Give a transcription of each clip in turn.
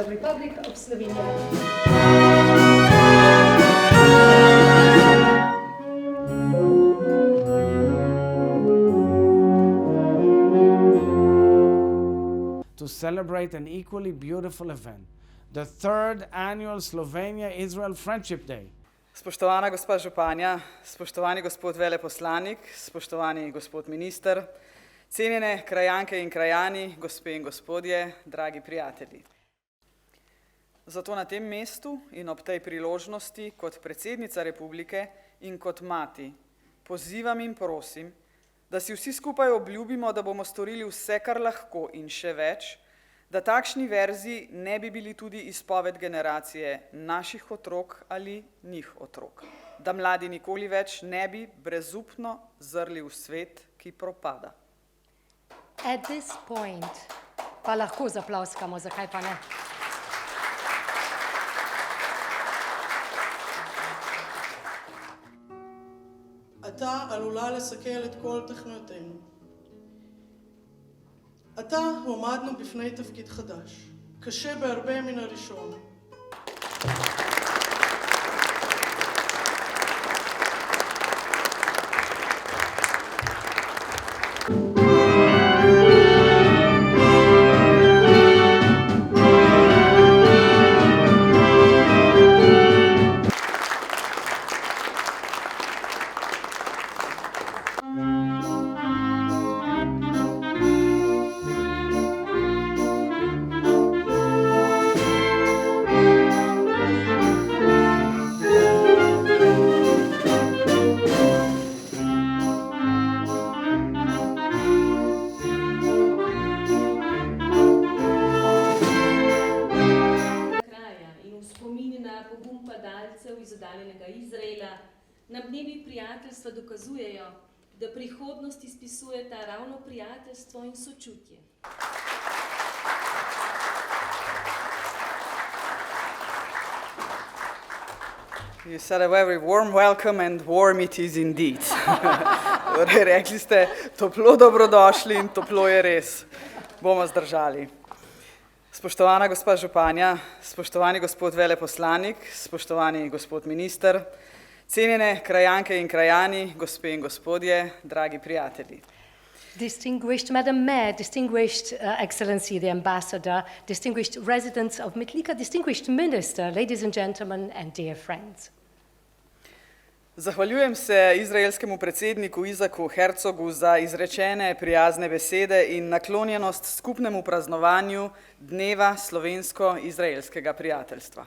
Republic of Slovenia. To celebrate an equally beautiful event, the third annual Slovenia-Israel Friendship Day. Spoštovana gospa županja, spoštovani gospod veleposlanik, spoštovani gospod minister, cenjene krajanke in krajani, gospe in gospodje, dragi prijatelji. Zato na tem mestu in ob tej priložnosti kot predsednica republike in kot mati pozivam in prosim, da si vsi skupaj obljubimo, da bomo storili vse, kar lahko in še več, da takšni verzi ne bi bili tudi izpoved generacije naših otrok ali njih otrok, da mladi nikoli več ne bi brezupno zrli v svet, ki propada. At this point, pa lahko zaploskamo, zakaj pa ne? אתה עלולה לסכל את כל תכניותינו. אתה הועמדנו בפני תפקיד חדש, קשה בהרבה מן הראשון. Iz oddaljenega Izraela, na dnevi prijateljstva dokazujejo, da prihodnost izpisujeta ravno prijateljstvo in sočutje. You said a very warm welcome and warm it is indeed. Rekli ste, toplo dobrodošli in toplo je res. Bomo zdržali. Spoštovana gospa županja, spoštovani gospod veleposlanik, spoštovani gospod minister, cenjene krajanke in krajani, gospe in gospodje, dragi prijatelji. Distinguished Madam Mayor, distinguished Excellency the Ambassador, distinguished residents of Metlika, distinguished Minister, ladies and gentlemen and dear friends. Zahvaljujem se izraelskemu predsedniku Izaku Herzogu za izrečene prijazne besede in naklonjenost skupnemu praznovanju dneva slovensko-izraelskega prijateljstva.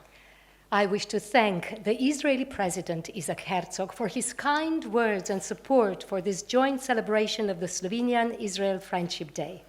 I wish to thank the Israeli President Isaac Herzog for his kind words and support for this joint celebration of the Slovenian-Israel Friendship Day.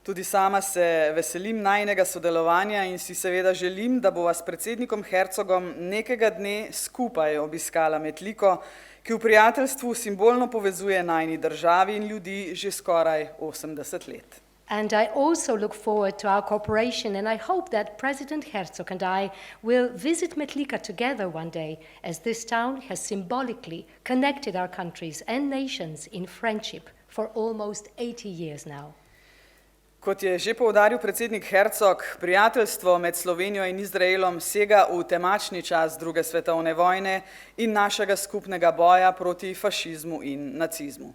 Tudi sama se veselim najinega sodelovanja in si seveda želim, da bova s predsednikom Herzogom nekega dne skupaj obiskala Metliko, ki v prijateljstvu simbolno povezuje najini državi in ljudi že skoraj 80 let. And I also look forward to our cooperation, and I hope that President Herzog and I will visit Metlika together one day, as this town has symbolically connected our countries and nations in friendship for almost 80 years now. Kot je že poudaril predsednik Herzog, prijateljstvo med Slovenijo in Izraelom sega v temačni čas druge svetovne vojne in našega skupnega boja proti fašizmu in nacizmu.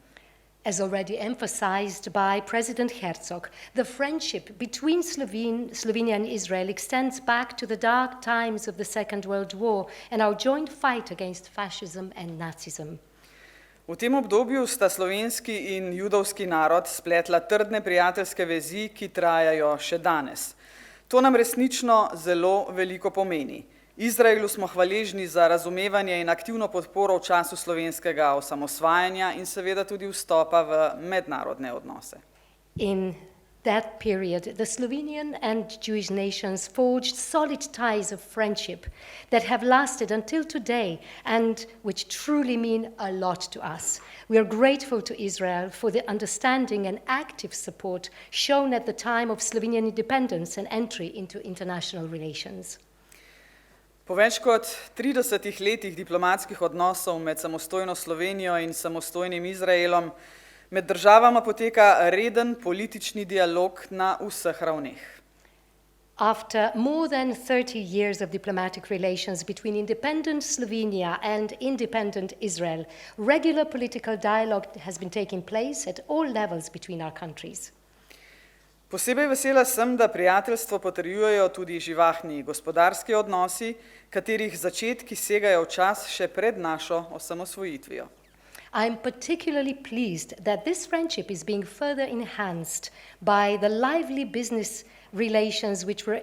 As already emphasized by President Herzog, the friendship between Slovenia and Israel extends back to the dark times of the Second World War and our joint fight against fascism and Nazism. V tem obdobju sta slovenski in judovski narod spletla trdne prijateljske vezi, ki trajajo še danes. To nam resnično zelo veliko pomeni. Izraelu smo hvaležni za razumevanje in aktivno podporo v času slovenskega osamosvajanja in seveda tudi vstopa v mednarodne odnose. In that period, the Slovenian and Jewish nations forged solid ties of friendship that have lasted until today and which truly mean a lot to us. We are grateful to Israel for the understanding and active support shown at the time of Slovenian independence and entry into international relations. Po več kot 30 letih diplomatskih odnosov med samostojno Slovenijo in samostojnim Izraelom med državama poteka reden politični dialog na vseh ravneh. After more than 30 years of diplomatic relations between independent Slovenia and independent Israel, regular political dialogue has been taking place at all levels between our countries. Posebej vesela sem, da prijateljstvo potrjujejo tudi živahni gospodarski odnosi, katerih začetki segajo v čas še pred našo osamosvojitvijo. I'm particularly pleased that this friendship is being further enhanced by the lively business relations which were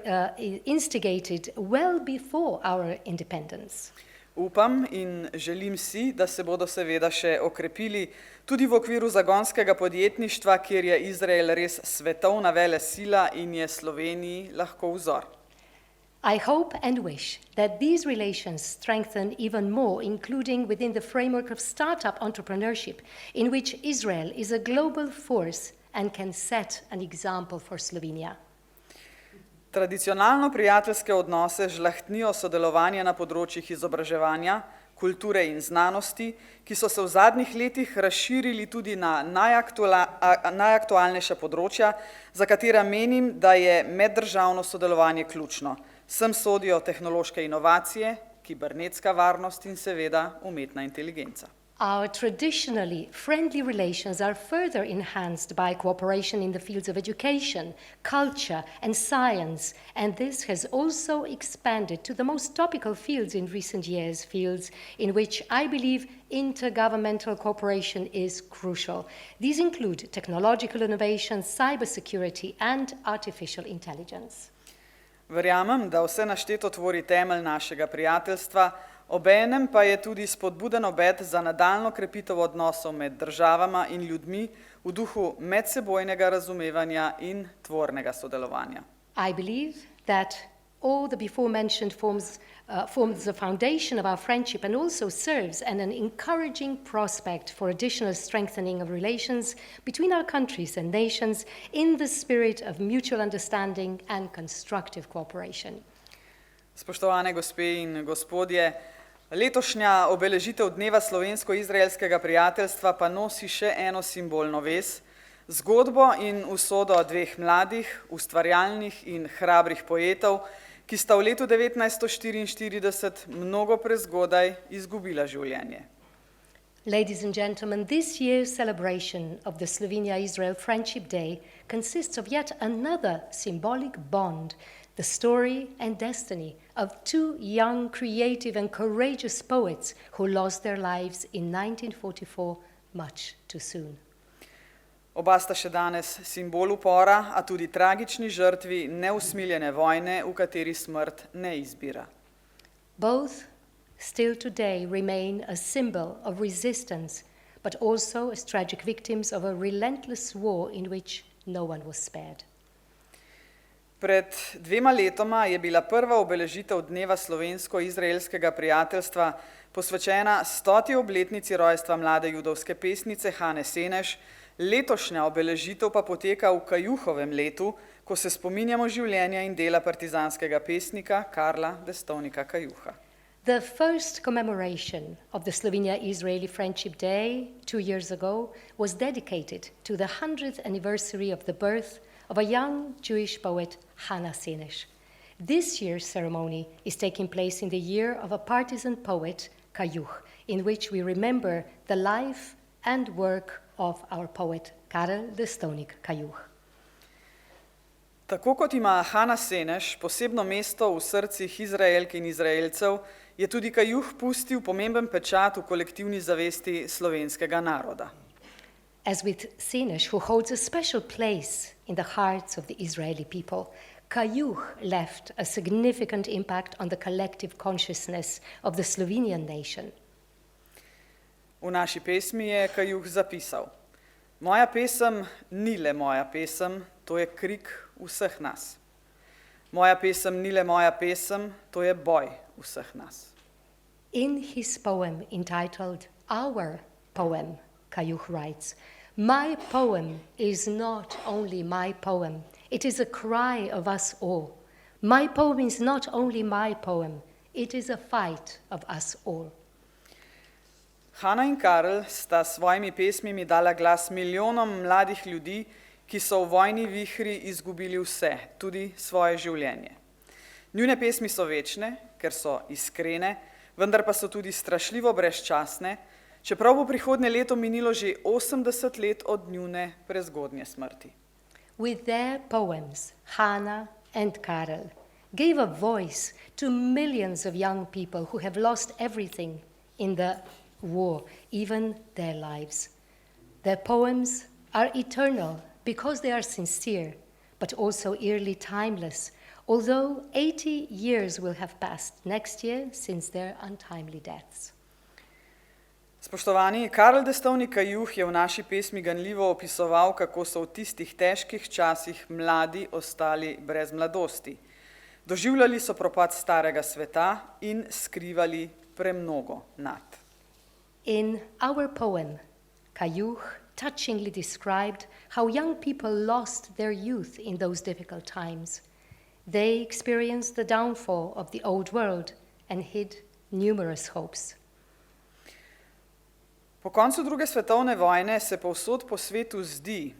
instigated well before our independence. Upam in želim si, da se bodo seveda še okrepili tudi v okviru zagonskega podjetništva, kjer je Izrael res svetovna velesila in je Sloveniji lahko vzor. I hope and wish that these relations strengthen even more, including within the framework of startup entrepreneurship, in which Israel is a global force and can set an example for Slovenia. Tradicionalno prijateljske odnose žlahtnijo sodelovanje na področjih izobraževanja, kulture in znanosti, ki so se v zadnjih letih razširili tudi na najaktualnejša področja, za katera menim, da je meddržavno sodelovanje ključno. Sem sodijo tehnološke inovacije, kibernetska varnost in seveda umetna inteligenca. Our traditionally friendly relations are further enhanced by cooperation in the fields of education, culture, and science, and this has also expanded to the most topical fields in recent years, fields in which I believe intergovernmental cooperation is crucial. These include technological innovations, cybersecurity, and artificial intelligence. Verjamem, da vse našteto tvori temelj našega prijateljstva, obenem pa je tudi spodbuden obet za nadaljnjo krepitev odnosov med državama in ljudmi v duhu medsebojnega razumevanja in tvornega sodelovanja. I believe that all the before-mentioned forms the foundation of our friendship and also serves as an encouraging prospect for additional strengthening of relations between our countries and nations in the spirit of mutual understanding and constructive cooperation. Spoštovane gospe in gospodje, letošnja obeležitev dneva slovensko-izraelskega prijateljstva pa nosi še eno simbolno vez, zgodbo in usodo dveh mladih, ustvarjalnih in hrabrih poetov, ki sta v letu 1944 mnogo prezgodaj izgubila življenje. Ladies and gentlemen, this year's celebration of the Slovenia-Israel Friendship Day consists of yet another symbolic bond, the story and destiny of two young, creative and courageous poets who lost their lives in 1944 much too soon. Oba sta še danes simbol upora, a tudi tragični žrtvi neusmiljene vojne, v kateri smrt ne izbira. Both still today remain a symbol of resistance, but also as tragic victims of a relentless war in which no one was spared. Pred 2 letoma je bila prva obeležitev dneva slovensko-izraelskega prijateljstva posvečena 100. obletnici rojstva mlade judovske pesnice Hane Seneš, letošnja obeležitev pa poteka v Kajuhovem letu, ko se spominjamo življenja in dela partizanskega pesnika Karla Destovnika Kajuha. The first commemoration of the Slovenia-Israeli Friendship Day 2 years ago was dedicated to the 100th anniversary of the birth of a young Jewish poet, Hannah Seneš. This year's ceremony is taking place in the year of a partisan poet, Kajuh, in which we remember the life and work of our poet, Karel Destovnik Kajuh. Tako kot ima Hana Seneš posebno mesto v srcih Izraelk in Izraelcev, je tudi Kajuh pustil pomemben pečat v kolektivni zavesti slovenskega naroda. As with Seneš, who holds a special place in the hearts of the Israeli people, Kajuh left a significant impact on the collective consciousness of the Slovenian nation. V naši pesmi je Kajuh zapisal: Moja pesem ni le moja pesem, to je krik vseh nas. Moja pesem ni le moja pesem, to je boj vseh nas. In his poem entitled Our Poem, Kajuh writes, "My poem is not only my poem, it is a cry of us all. My poem is not only my poem, it is a fight of us all." Hana in Karel sta s svojimi pesmimi dala glas milijonom mladih ljudi ki so v vojni vihri izgubili vse, tudi svoje življenje. Njune pesmi so večne, ker so iskrene, vendar pa so tudi strašljivo brezčasne, čeprav bo prihodnje leto minilo že 80 let od njune prezgodnje smrti. With their poems, Hannah and Karel gave a voice to millions of young people who have lost everything in the war, even their lives. Their poems are eternal because they are sincere, but also eerily timeless, although 80 years will have passed next year since their untimely deaths. Spoštovani, Karel Destovnik Kajuh je v naši pesmi ganljivo opisoval, kako so v tistih težkih časih mladi ostali brez mladosti. Doživljali so propad starega sveta in skrivali premnogo nad. In our poem, Kajuh touchingly described how young people lost their youth in those difficult times. They experienced the downfall of the old world and hid numerous hopes. Po koncu druge svetovne vojne se povsod po svetu zdi,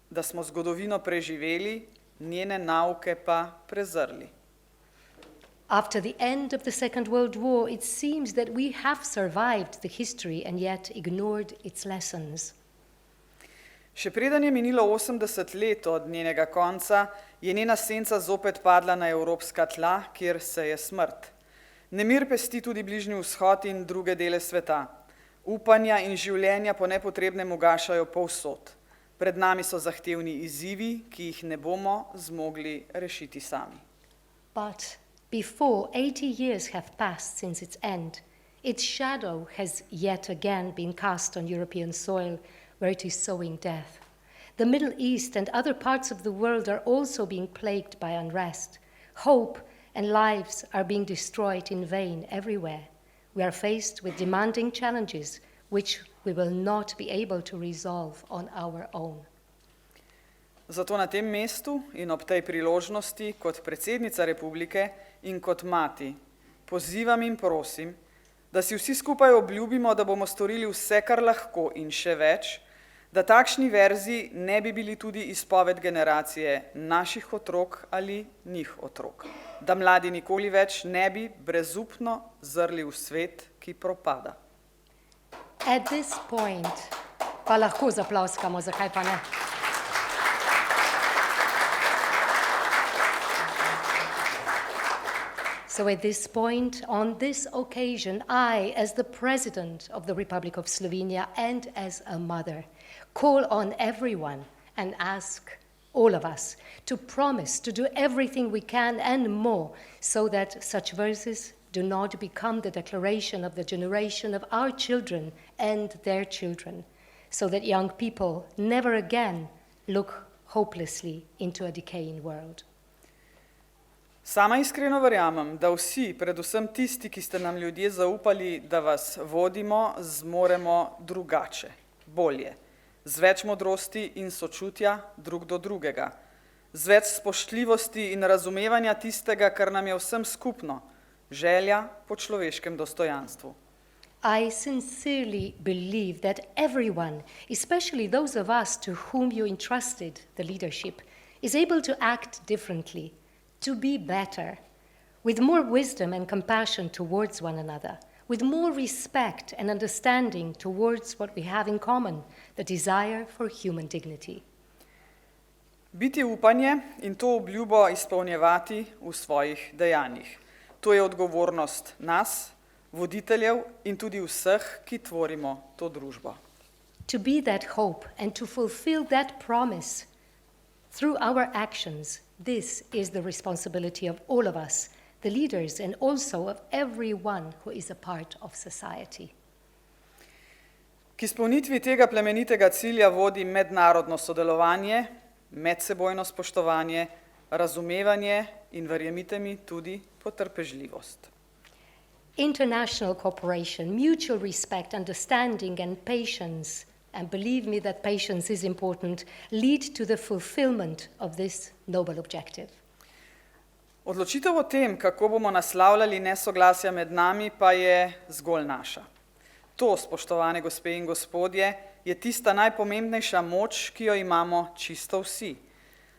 da smo zgodovino preživeli, njene nauke pa prezrli. After the end of the Second World War, it seems that we have survived the history and yet ignored its lessons. Še preden je minilo 80 let od njenega konca, je njena senca zopet padla na evropska tla, kjer se je smrt. Nemir pesti tudi Bližnji vzhod in druge dele sveta. Upanja in življenja po nepotrebnem ugašajo povsod. Pred nami so zahtevni izzivi, ki jih ne bomo zmogli rešiti sami. But before 80 years have passed since its end, its shadow has yet again been cast on European soil, where it is sowing death. The Middle East and other parts of the world are also being plagued by unrest. Hope and lives are being destroyed in vain everywhere. We are faced with demanding challenges which we will not be able to resolve on our own. Zato na tem mestu in ob tej priložnosti kot predsednica republike in kot mati pozivam in prosim, da si vsi skupaj obljubimo, da bomo storili vse, kar lahko in še več, da takšni verzi ne bi bili tudi izpoved generacije naših otrok ali njih otrok. Da mladi nikoli več ne bi brezupno zrli v svet, ki propada. At this point, pa lahko zaploskamo, zakaj pa ne? So at this point, on this occasion, I, as the President of the Republic of Slovenia and as a mother, call on everyone and ask all of us to promise to do everything we can and more so that such verses do not become the declaration of the generation of our children and their children, so that young people never again look hopelessly into a decaying world. Sama iskreno verjamem, da vsi, predvsem tisti, ki ste nam ljudje zaupali, da vas vodimo, zmoremo drugače, bolje, z več modrosti in sočutja drug do drugega, z več spoštljivosti in razumevanja tistega, kar nam je vsem skupno, želja po človeškem dostojanstvu. I sincerely believe that everyone, especially those of us to whom you entrusted the leadership, is able to act differently, to be better, with more wisdom and compassion towards one another, with more respect and understanding towards what we have in common, the desire for human dignity. Biti upanje in to obljubo izpolnjevati v svojih dejanjih. To je odgovornost nas, voditeljev in tudi vseh, ki tvorimo to družbo. To be that hope and to fulfill that promise through our actions, this is the responsibility of all of us, the leaders, and also of everyone who is a part of society. K izpolnitvi tega plemenitega cilja vodi mednarodno sodelovanje, medsebojno spoštovanje, razumevanje in, verjemite mi, tudi potrpežljivost. International cooperation, mutual respect, understanding and patience, and believe me that patience is important, lead to the fulfillment of this noble objective. Odločitev o tem, kako bomo naslavljali nesoglasja med nami, pa je zgolj naša. To, spoštovane gospe in gospodje, je tista najpomembnejša moč, ki jo imamo čisto vsi.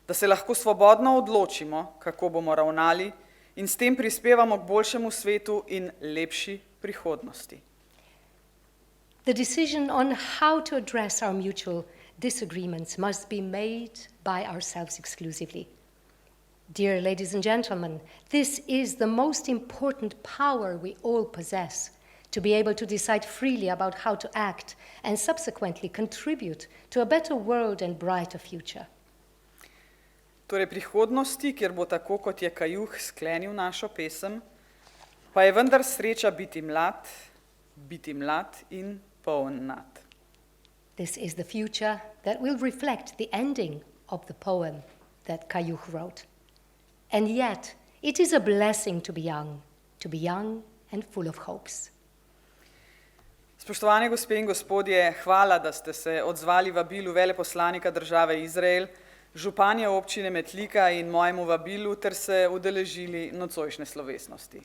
Da se lahko svobodno odločimo, kako bomo ravnali in s tem prispevamo k boljšemu svetu in lepši prihodnosti. The decision on how to address our mutual disagreements must be made by ourselves exclusively. Dear ladies and gentlemen, this is the most important power we all possess, to be able to decide freely about how to act and subsequently contribute to a better world and brighter future. Torej prihodnosti, kjer bo tako, kot je Kajuh sklenil našo pesem, pa je vendar sreča biti mlad in poln nad. This is the future that will reflect the ending of the poem that Kajuh wrote. And yet, it is a blessing to be young and full of hopes. Spoštovane gospe in gospodje, hvala, da ste se odzvali vabilu veleposlanika države Izrael, županja občine Metlika in mojemu vabilu ter se udeležili nocojšnje slovesnosti.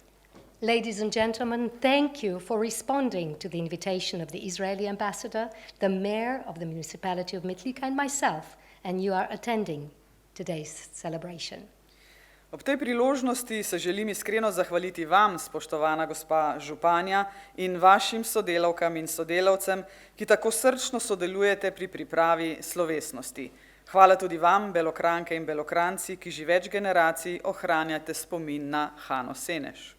Ladies and gentlemen, thank you for responding to the invitation of the Israeli ambassador, the mayor of the municipality of Metlika and myself, and you are attending today's celebration. Ob tej priložnosti se želim iskreno zahvaliti vam, spoštovana gospa županja, in vašim sodelavkam in sodelavcem, ki tako srčno sodelujete pri pripravi slovesnosti. Hvala tudi vam, Belokranke in Belokranci, ki že več generacij ohranjate spomin na Hano Seneš.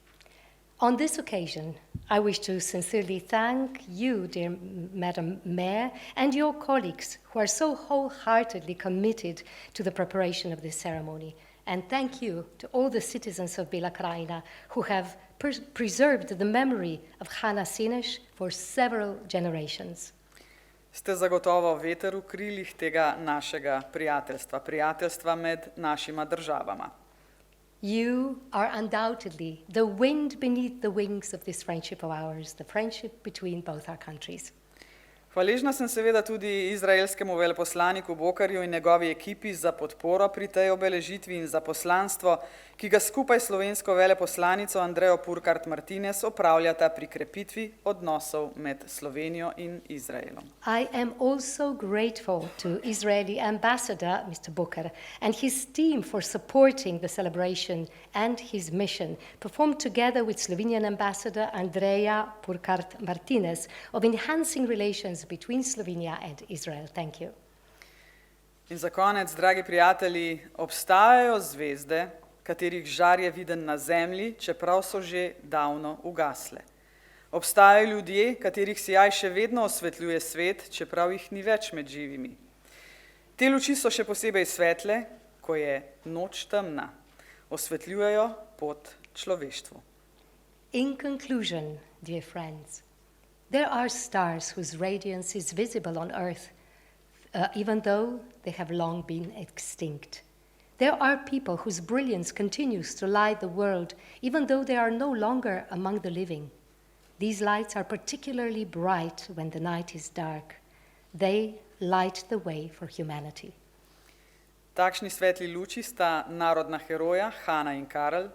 On this occasion, I wish to sincerely thank you, dear Madam Mayor, and your colleagues who are so wholeheartedly committed to the preparation of this ceremony. And thank you to all the citizens of Bela Krajina who have preserved the memory of Hana Seneš for several generations. Ste zagotovo veter v krilih tega našega prijateljstva med našima državama. You are undoubtedly the wind beneath the wings of this friendship of ours, the friendship between both our countries. Hvaležna sem seveda tudi izraelskemu veleposlaniku Bokarju in njegovi ekipi za podporo pri tej obeležitvi in za poslanstvo, ki ga skupaj s slovensko veleposlanico Andrejo Purkart-Martinez opravljata pri krepitvi odnosov med Slovenijo in Izraelom. I am also grateful to Israeli ambassador, Mr. Bukar, and his team for supporting the celebration and his mission, performed together with Slovenian ambassador Andreja Purkart-Martinez, of enhancing relations between Slovenia and Israel. Thank you. In za konec, dragi prijatelji, obstajajo zvezde, katerih žar je viden na zemlji, čeprav so že davno ugasle. Obstajajo ljudje, katerih sijaj še vedno osvetljuje svet, čeprav jih ni več med živimi. Te luči so še posebej svetle, ko je noč temna. Osvetljujejo pot človeštvu. In conclusion, dear friends, there are stars whose radiance is visible on earth, even though they have long been extinct. There are people whose brilliance continues to light the world, even though they are no longer among the living. These lights are particularly bright when the night is dark. They light the way for humanity. Takšni svetli luči sta narodna heroja Hana in Karel,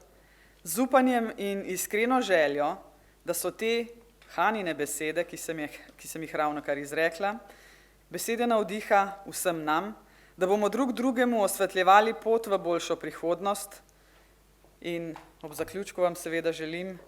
z upanjem in iskreno željo, da so te Hanine besede, ki sem jih ravnokar izrekla, besede navdiha vsem nam, da bomo drug drugemu osvetljevali pot v boljšo prihodnost, in ob zaključku vam seveda želim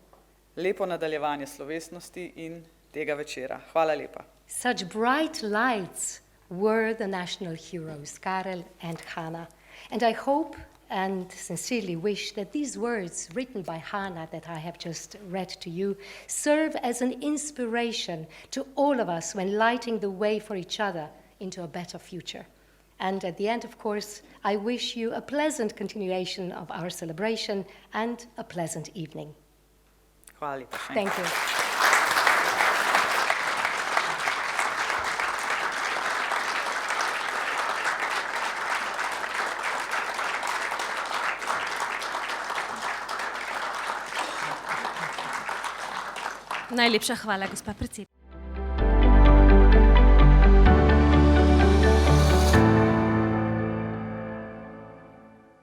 lepo nadaljevanje slovesnosti in tega večera. Hvala lepa. Such bright lights were the national heroes, Karel and Hana. And I hope and sincerely wish that these words written by Hana that I have just read to you serve as an inspiration to all of us when lighting the way for each other into a better future. And at the end, of course, I wish you a pleasant continuation of our celebration and a pleasant evening. Hvala lepa. Thank you. Najlepša hvala, gospa predsednica.